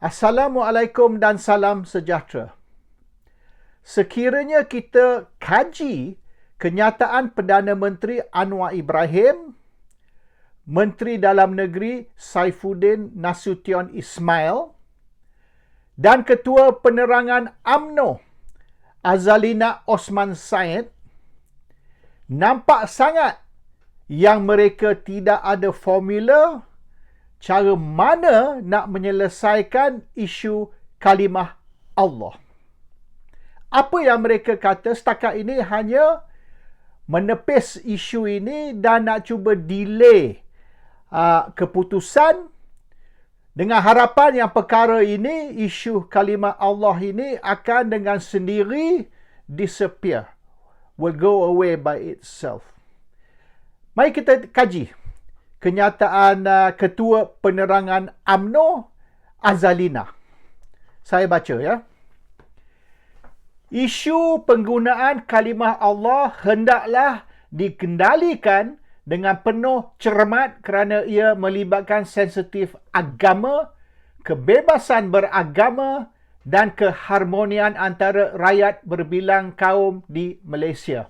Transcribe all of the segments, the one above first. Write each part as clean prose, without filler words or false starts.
Assalamualaikum dan salam sejahtera. Sekiranya kita kaji kenyataan Perdana Menteri Anwar Ibrahim, Menteri Dalam Negeri Saifuddin Nasution Ismail dan Ketua Penerangan UMNO Azalina Osman Said, nampak sangat yang mereka tidak ada formula cara mana nak menyelesaikan isu kalimah Allah. Apa yang mereka kata setakat ini hanya menepis isu ini dan nak cuba delay keputusan dengan harapan yang perkara ini, isu kalimah Allah ini akan dengan sendiri disappear, will go away by itself. Mari kita kaji kenyataan Ketua Penerangan UMNO Azalina. Saya baca ya. Isu penggunaan kalimah Allah hendaklah dikendalikan dengan penuh cermat kerana ia melibatkan sensitif agama, kebebasan beragama dan keharmonian antara rakyat berbilang kaum di Malaysia.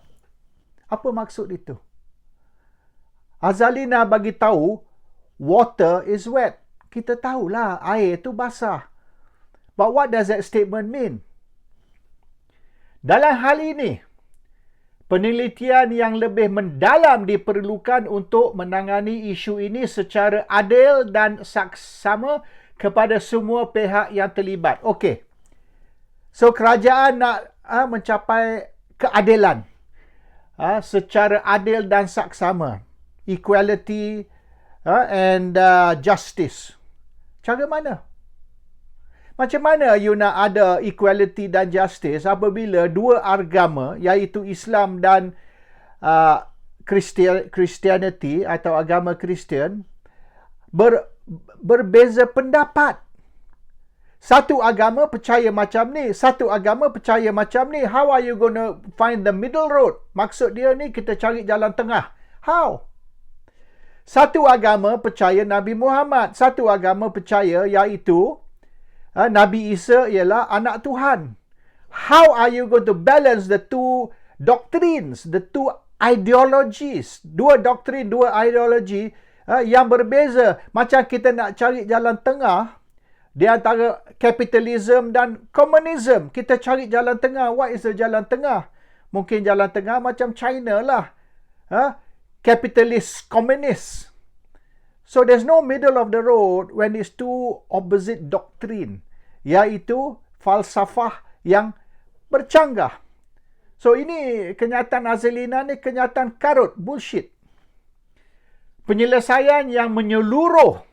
Apa maksud itu? Azalina bagi tahu water is wet. Kita tahulah air itu basah. But what does that statement mean? Dalam hal ini, penelitian yang lebih mendalam diperlukan untuk menangani isu ini secara adil dan saksama kepada semua pihak yang terlibat. Okey. So kerajaan nak mencapai keadilan secara adil dan saksama. Equality and justice. Cara mana? Macam mana you nak ada equality dan justice apabila dua agama iaitu Islam dan Christianity atau agama Kristian berbeza pendapat? Satu agama percaya macam ni, satu agama percaya macam ni. How are you going to find the middle road? Maksud dia ni kita cari jalan tengah. How? Satu agama percaya Nabi Muhammad, satu agama percaya iaitu Nabi Isa ialah anak Tuhan. How are you going to balance the two doctrines, the two ideologies? Dua doktrin, dua ideologi yang berbeza. Macam kita nak cari jalan tengah di antara kapitalism dan komunism. Kita cari jalan tengah. What is the jalan tengah? Mungkin jalan tengah macam China lah. Capitalist, communist. So there's no middle of the road when it's two opposite doctrine, iaitu falsafah yang bercanggah. So ini kenyataan Azalina ni kenyataan karut, bullshit. Penyelesaian yang menyeluruh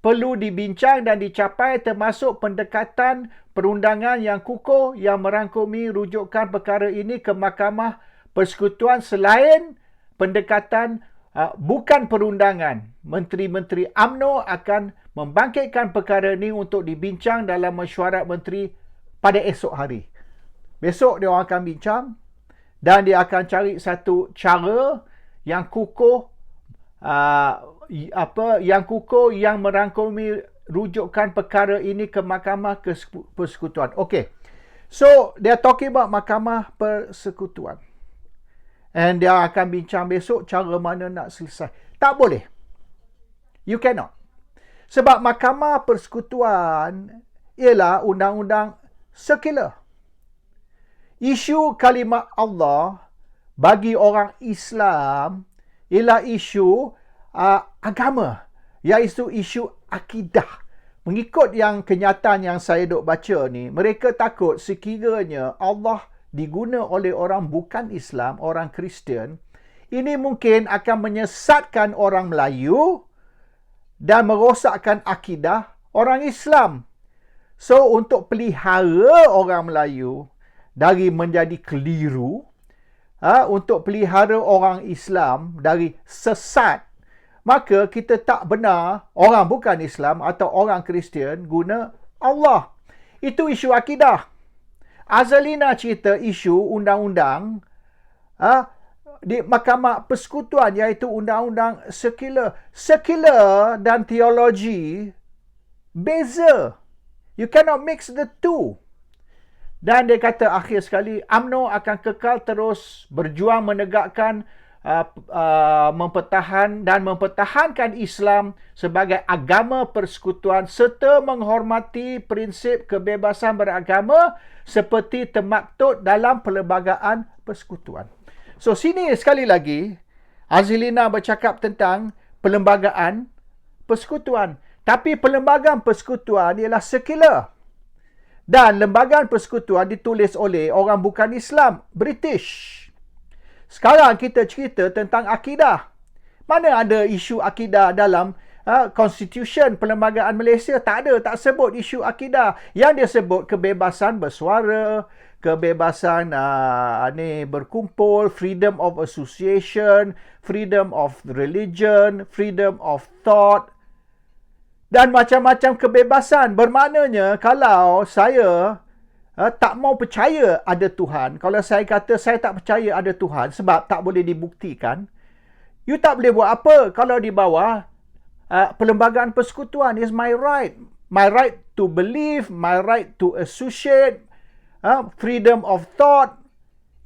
perlu dibincang dan dicapai termasuk pendekatan perundangan yang kukuh yang merangkumi rujukan perkara ini ke Mahkamah Persekutuan selain pendekatan bukan perundangan. Menteri-menteri UMNO akan membangkitkan perkara ini untuk dibincang dalam mesyuarat menteri pada esok hari. Besok dia orang akan bincang dan dia akan cari satu cara yang kukuh yang merangkumi rujukan perkara ini ke Mahkamah Persekutuan. Okay. So, they're talking about Mahkamah Persekutuan. And dia akan bincang besok cara mana nak selesai. Tak boleh. You cannot. Sebab Mahkamah Persekutuan ialah undang-undang sekular. Isu kalimah Allah bagi orang Islam ialah isu agama. Iaitu isu akidah. Mengikut yang kenyataan yang saya duk baca ni, mereka takut sekiranya Allah diguna oleh orang bukan Islam, orang Kristian, ini mungkin akan menyesatkan orang Melayu dan merosakkan akidah orang Islam. So, untuk pelihara orang Melayu dari menjadi keliru, untuk pelihara orang Islam dari sesat, maka kita tak benar orang bukan Islam atau orang Kristian guna Allah. Itu isu akidah. Azalina cerita isu undang-undang di Mahkamah Persekutuan iaitu undang-undang sekular. Sekular dan teologi beza. You cannot mix the two. Dan dia kata akhir sekali, UMNO akan kekal terus berjuang menegakkan, mempertahankan Islam sebagai agama persekutuan serta menghormati prinsip kebebasan beragama seperti termaktub dalam Perlembagaan Persekutuan. So sini sekali lagi, Azilina bercakap tentang Perlembagaan Persekutuan. Tapi Perlembagaan Persekutuan ialah sekular. Dan Lembagaan Persekutuan ditulis oleh orang bukan Islam, British. Sekarang kita cerita tentang akidah. Mana ada isu akidah dalam Constitution Perlembagaan Malaysia? Tak ada, tak sebut isu akidah. Yang dia sebut kebebasan bersuara, kebebasan berkumpul, freedom of association, freedom of religion, freedom of thought, dan macam-macam kebebasan. Bermaknanya kalau saya tak mau percaya ada Tuhan, kalau saya kata saya tak percaya ada Tuhan sebab tak boleh dibuktikan, you tak boleh buat apa kalau di bawah Perlembagaan Persekutuan. Is my right. My right to believe, my right to associate, freedom of thought,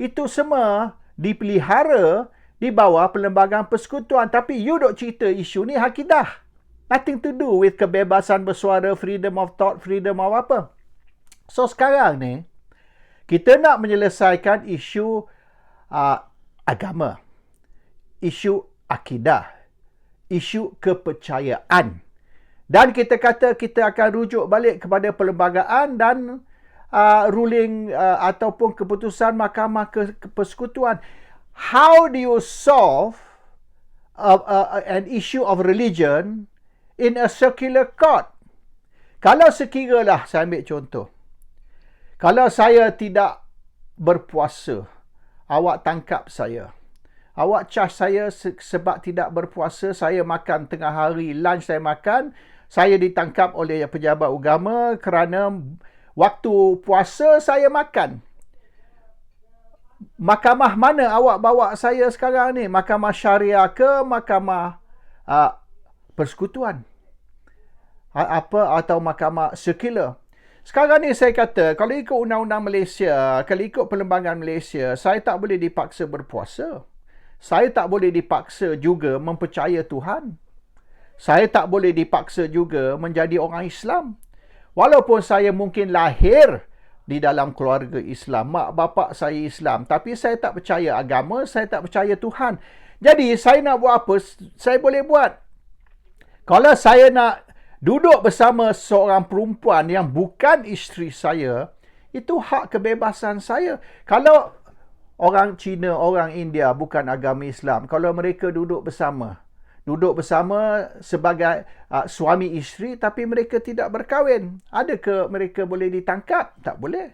itu semua dipelihara di bawah Perlembagaan Persekutuan. Tapi you dok cerita isu ni akidah. Nothing to do with kebebasan bersuara, freedom of thought, freedom of apa. So sekarang ni, kita nak menyelesaikan isu agama, isu akidah, isu kepercayaan. Dan kita kata kita akan rujuk balik kepada perlembagaan dan ruling ataupun keputusan Mahkamah Persekutuan. How do you solve an issue of religion in a secular court? Kalau sekiralah, saya ambil contoh, kalau saya tidak berpuasa, awak tangkap saya, awak charge saya sebab tidak berpuasa, saya makan tengah hari, lunch saya makan, saya ditangkap oleh pejabat agama kerana waktu puasa saya makan. Mahkamah mana awak bawa saya sekarang ni? Mahkamah Syariah ke Mahkamah Persekutuan? Atau Mahkamah Sekular? Sekarang ni saya kata, kalau ikut Undang-Undang Malaysia, kalau ikut Perlembagaan Malaysia, saya tak boleh dipaksa berpuasa. Saya tak boleh dipaksa juga mempercaya Tuhan. Saya tak boleh dipaksa juga menjadi orang Islam. Walaupun saya mungkin lahir di dalam keluarga Islam, mak bapak saya Islam, tapi saya tak percaya agama, saya tak percaya Tuhan. Jadi saya nak buat apa, saya boleh buat. Kalau saya nak duduk bersama seorang perempuan yang bukan isteri saya, itu hak kebebasan saya. Kalau orang Cina, orang India bukan agama Islam, kalau mereka duduk bersama sebagai suami isteri tapi mereka tidak berkahwin, adakah mereka boleh ditangkap? Tak boleh.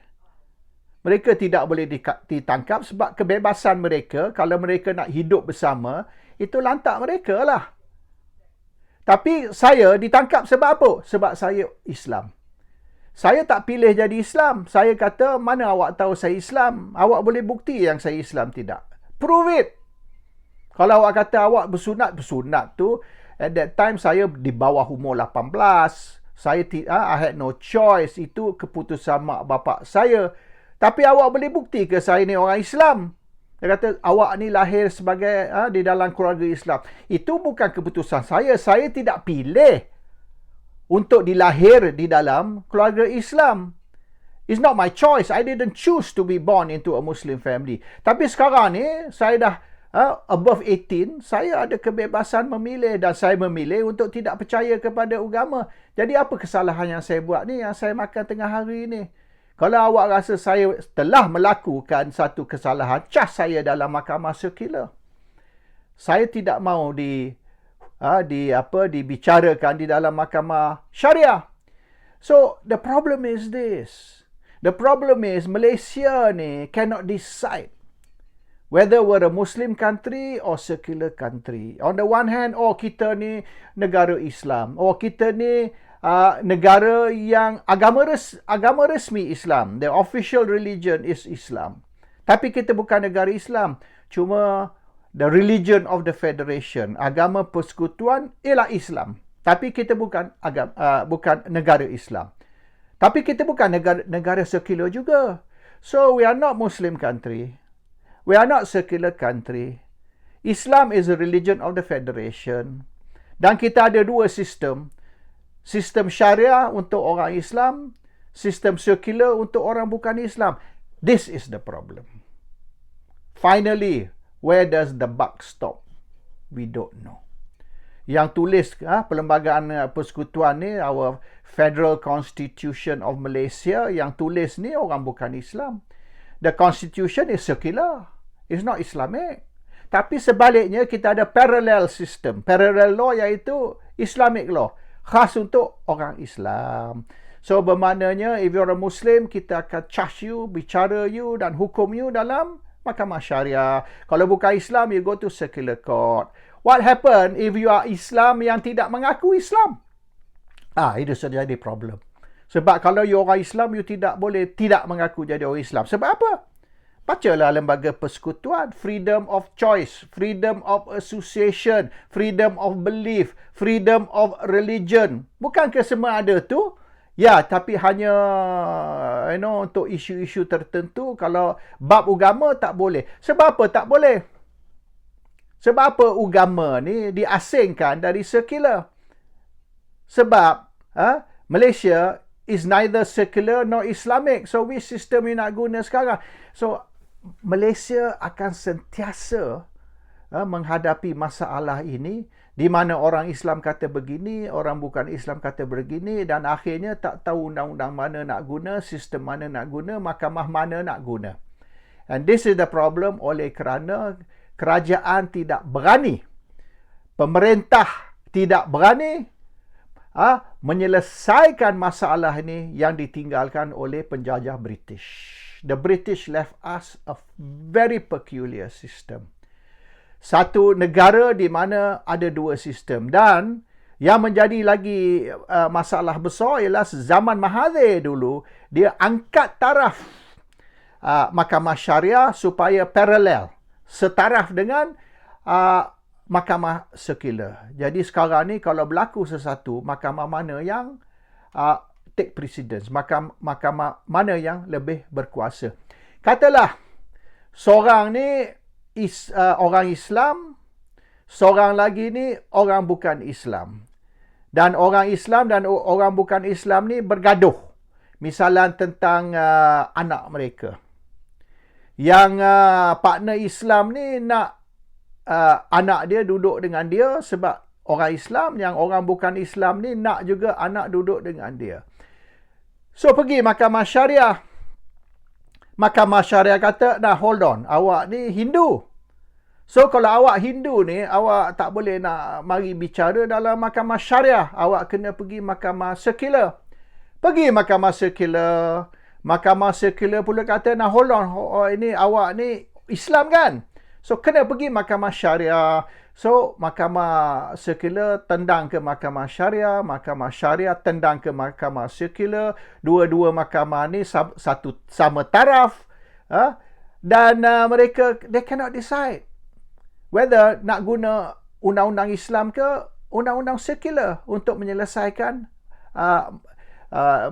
Mereka tidak boleh ditangkap sebab kebebasan mereka. Kalau mereka nak hidup bersama, itu lantak mereka lah. Tapi saya ditangkap sebab apa? Sebab saya Islam. Saya tak pilih jadi Islam. Saya kata, mana awak tahu saya Islam? Awak boleh bukti yang saya Islam? Tidak. Prove it. Kalau awak kata awak bersunat tu, at that time saya di bawah umur 18. I had no choice. Itu keputusan mak bapak saya. Tapi awak boleh bukti ke saya ni orang Islam? Dia kata, awak ni lahir sebagai di dalam keluarga Islam. Itu bukan keputusan saya. Saya tidak pilih untuk dilahir di dalam keluarga Islam. It's not my choice. I didn't choose to be born into a Muslim family. Tapi sekarang ni, saya dah above 18, saya ada kebebasan memilih dan saya memilih untuk tidak percaya kepada agama. Jadi apa kesalahan yang saya buat ni, yang saya makan tengah hari ni? Kalau awak rasa saya telah melakukan satu kesalahan, cas saya dalam mahkamah sekular. Saya tidak mahu dibicarakan di dalam mahkamah syariah. So the problem is this. The problem is Malaysia ni cannot decide whether we're a Muslim country or secular country. On the one hand, kita ni negara Islam. Kita ni negara yang agama resmi Islam. The official religion is Islam. Tapi kita bukan negara Islam. Cuma the religion of the federation, agama persekutuan ialah Islam. Tapi kita bukan negara Islam. Tapi kita bukan negara sekular juga. So, we are not Muslim country. We are not secular country. Islam is a religion of the federation. Dan kita ada dua sistem. Sistem syariah untuk orang Islam, sistem sekular untuk orang bukan Islam. This is the problem. Finally, where does the buck stop? We don't know. Yang tulis Perlembagaan Persekutuan ni, our Federal Constitution of Malaysia, yang tulis ni orang bukan Islam. The Constitution is secular. It's not Islamic. Tapi sebaliknya kita ada parallel system. Parallel law iaitu Islamic law. Khas untuk orang Islam. So bermaknanya if you're a Muslim, kita akan charge you, bicara you dan hukum you dalam mahkamah syariah. Kalau bukan Islam, you go to secular court. What happen if you are Islam yang tidak mengaku Islam? Itu saja jadi problem. Sebab kalau you orang Islam, you tidak boleh tidak mengaku jadi orang Islam. Sebab apa? Bacalah Lembaga Persekutuan. Freedom of choice, freedom of association, freedom of belief, freedom of religion. Bukankah semua ada tu? Ya, tapi hanya untuk isu-isu tertentu. Kalau bab agama tak boleh. Sebab apa tak boleh? Sebab apa agama ni diasingkan dari sekular? Sebab Malaysia is neither secular nor Islamic. So which system you nak guna sekarang? So Malaysia akan sentiasa menghadapi masalah ini di mana orang Islam kata begini, orang bukan Islam kata begini dan akhirnya tak tahu undang-undang mana nak guna, sistem mana nak guna, mahkamah mana nak guna. And this is the problem oleh kerana kerajaan tidak berani, pemerintah tidak berani menyelesaikan masalah ini yang ditinggalkan oleh penjajah British. The British left us a very peculiar system. Satu negara di mana ada dua sistem. Dan yang menjadi lagi masalah besar ialah zaman Mahathir dulu, dia angkat taraf mahkamah syariah supaya parallel, setaraf dengan mahkamah sekular. Jadi sekarang ni kalau berlaku sesuatu, mahkamah mana yang take precedence, mahkamah mana yang lebih berkuasa. Katalah seorang ni orang Islam, seorang lagi ni orang bukan Islam. Dan orang Islam dan orang bukan Islam ni bergaduh. Misalan tentang anak mereka. Yang partner Islam ni nak anak dia duduk dengan dia sebab orang Islam, yang orang bukan Islam ni nak juga anak duduk dengan dia. So pergi mahkamah syariah. Mahkamah syariah kata, hold on, awak ni Hindu. So kalau awak Hindu ni, awak tak boleh nak mari bicara dalam mahkamah syariah. Awak kena pergi mahkamah sekular. Pergi mahkamah sekular. Mahkamah sekular pula kata, hold on, ini awak ni Islam kan? So kena pergi mahkamah syariah. So mahkamah sekular tendang ke mahkamah syariah tendang ke mahkamah sekular. Dua-dua mahkamah ni satu sama taraf. Dan mereka, they cannot decide whether nak guna undang-undang Islam ke undang-undang sekular untuk menyelesaikan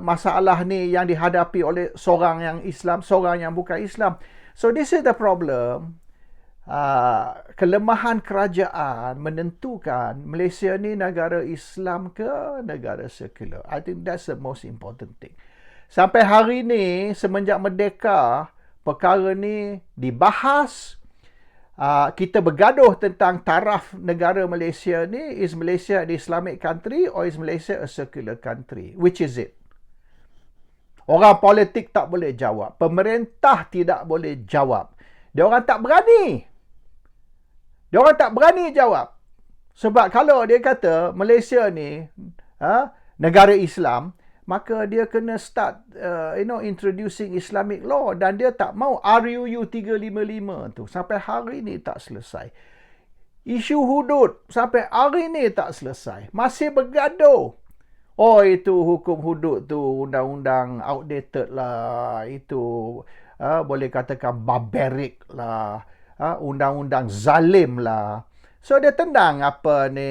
masalah ni yang dihadapi oleh seorang yang Islam, seorang yang bukan Islam. So this is the problem. Kelemahan kerajaan menentukan Malaysia ni negara Islam ke negara sekular. I think that's the most important thing. Sampai hari ni, semenjak merdeka, perkara ni dibahas. Kita bergaduh tentang taraf negara Malaysia ni. Is Malaysia an Islamic country or is Malaysia a secular country? Which is it? Orang politik tak boleh jawab. Pemerintah tidak boleh jawab. Dia orang tak berani. Dia orang tak berani jawab. Sebab kalau dia kata Malaysia ni negara Islam, maka dia kena start introducing Islamic law, dan dia tak mau RUU 355 tu sampai hari ni tak selesai. Isu hudud sampai hari ni tak selesai. Masih bergaduh. Oh, itu hukum hudud tu undang-undang outdated lah. Itu boleh katakan barbaric lah. Undang-undang zalim lah. So dia tendang apa ni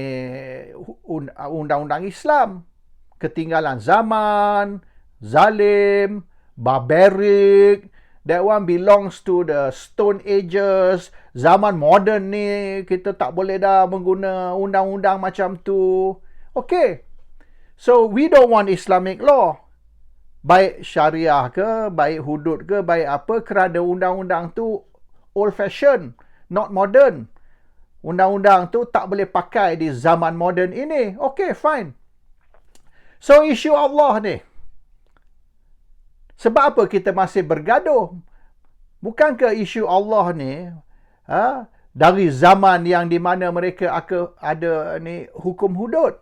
undang-undang Islam. Ketinggalan zaman. zalim, barbaric. That one belongs to the Stone Ages. Zaman moden ni, kita tak boleh dah mengguna undang-undang macam tu. Okay. So, we don't want Islamic law. Baik syariah ke, baik hudud ke, baik apa, kerana undang-undang tu old fashion, not modern. Undang-undang tu tak boleh pakai di zaman moden ini. Okay, fine. So, isu Allah ni. Sebab apa kita masih bergaduh? Bukankah isu Allah ni dari zaman yang di mana mereka ada ni hukum hudud?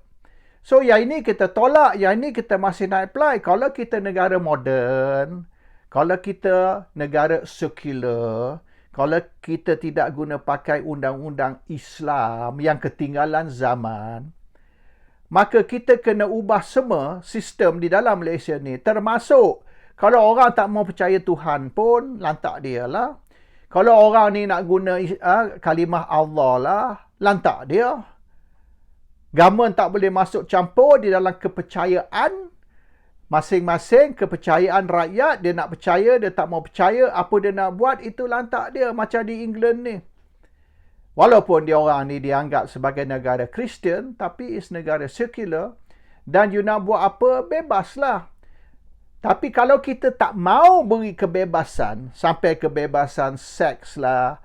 So, yang ini kita tolak, yang ini kita masih nak apply. Kalau kita negara moden, kalau kita negara sekular, kalau kita tidak guna pakai undang-undang Islam yang ketinggalan zaman, maka kita kena ubah semua sistem di dalam Malaysia ni. Termasuk, kalau orang tak mau percaya Tuhan pun, lantak dia lah. Kalau orang ni nak guna kalimah Allah lah, lantak dia. Government tak boleh masuk campur di dalam kepercayaan masing-masing, kepercayaan rakyat. Dia nak percaya, dia tak mau percaya, apa dia nak buat, itu lantak dia. Macam di England ni. Walaupun dia orang ni dianggap sebagai negara Kristian, tapi is negara sekular. Dan you nak buat apa, bebaslah. Tapi kalau kita tak mau beri kebebasan, sampai kebebasan seks lah,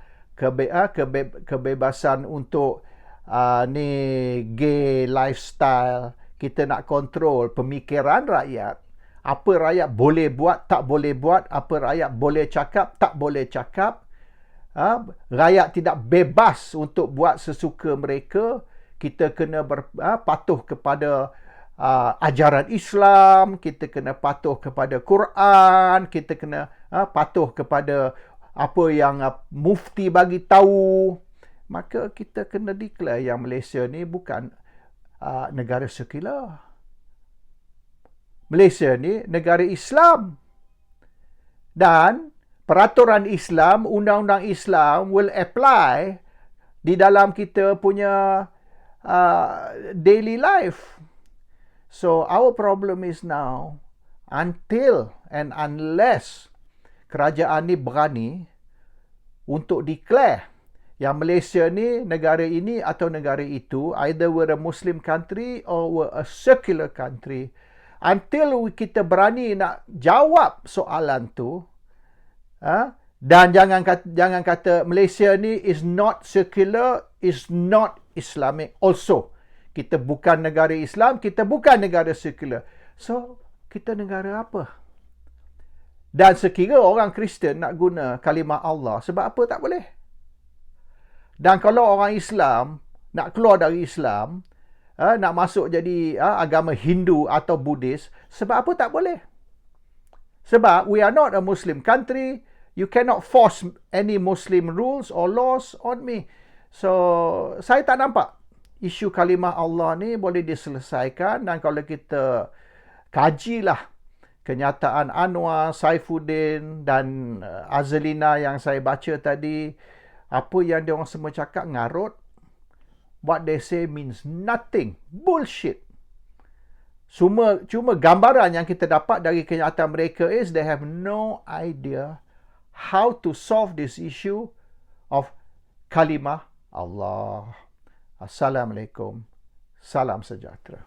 kebebasan untuk ni gay lifestyle, kita nak kontrol pemikiran rakyat, apa rakyat boleh buat, tak boleh buat, apa rakyat boleh cakap, tak boleh cakap, rakyat tidak bebas untuk buat sesuka mereka, kita kena patuh kepada ajaran Islam, kita kena patuh kepada Quran, kita kena patuh kepada apa yang mufti bagi tahu. Maka kita kena declare yang Malaysia ni bukan negara sekular. Malaysia ni negara Islam. Dan peraturan Islam, undang-undang Islam will apply di dalam kita punya daily life. So, our problem is now, until and unless kerajaan ni berani untuk declare yang Malaysia ni, negara ini atau negara itu, either we're a Muslim country or we're a secular country, until kita berani nak jawab soalan tu, dan jangan kata Malaysia ni is not secular, is not Islamic also. Kita bukan negara Islam, kita bukan negara sekular. So, kita negara apa? Dan sekira orang Kristian nak guna kalimah Allah, sebab apa tak boleh? Dan kalau orang Islam nak keluar dari Islam, nak masuk jadi agama Hindu atau Buddhis, sebab apa tak boleh? Sebab we are not a Muslim country, you cannot force any Muslim rules or laws on me. So, saya tak nampak isu kalimah Allah ni boleh diselesaikan, dan kalau kita kajilah kenyataan Anwar, Saifuddin dan Azlina yang saya baca tadi, apa yang dia orang semua cakap ngarut. What they say means nothing. Bullshit. Cuma gambaran yang kita dapat dari kenyataan mereka is they have no idea how to solve this issue of kalimah Allah. Assalamualaikum. Salam sejahtera.